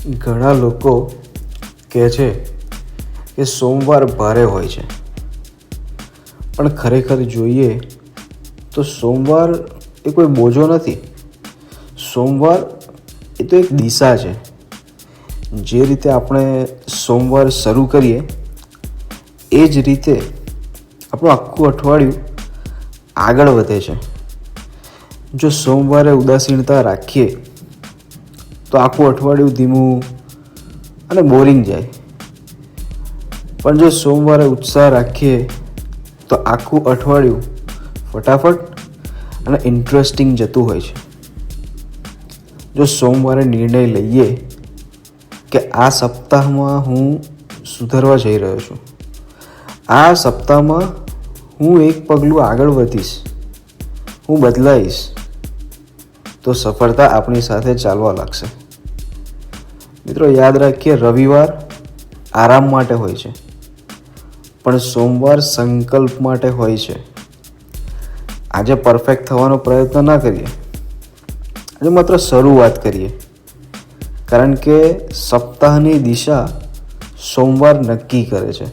ઘણા લોકો કહે છે કે સોમવાર ભારે હોય છે, પણ ખરેખર જોઈએ તો સોમવાર એ કોઈ બોજો નથી. સોમવાર એ તો એક દિશા છે. જે રીતે આપણે સોમવાર શરૂ કરીએ એ જ રીતે આપણું આખું અઠવાડિયું આગળ વધે છે. જો સોમવારે ઉદાસીનતા રાખીએ તો આખું અઠવાડિયું ધીમું અને બોરિંગ જાય. પણ જો સોમવારે ઉત્સાહ રાખીએ તો આખું અઠવાડિયું ફટાફટ અને ઇન્ટરેસ્ટિંગ જતું હોય છે. જો સોમવારે નિર્ણય લઈએ કે આ સપ્તાહમાં હું સુધરવા જઈ રહ્યો છું, આ સપ્તાહમાં હું એક પગલું આગળ વધીશ, હું બદલાઈશ, તો સફળતા આપણી સાથે ચાલવા લાગશે. મિત્રો, યાદ રાખીએ, રવિવાર આરામ માટે હોય છે, પણ સોમવાર સંકલ્પ માટે હોય છે. આજે પરફેક્ટ થવાનો પ્રયત્ન ના કરીએ, આજે માત્ર શરૂઆત કરીએ, કારણ કે સપ્તાહની દિશા સોમવાર નક્કી કરે છે.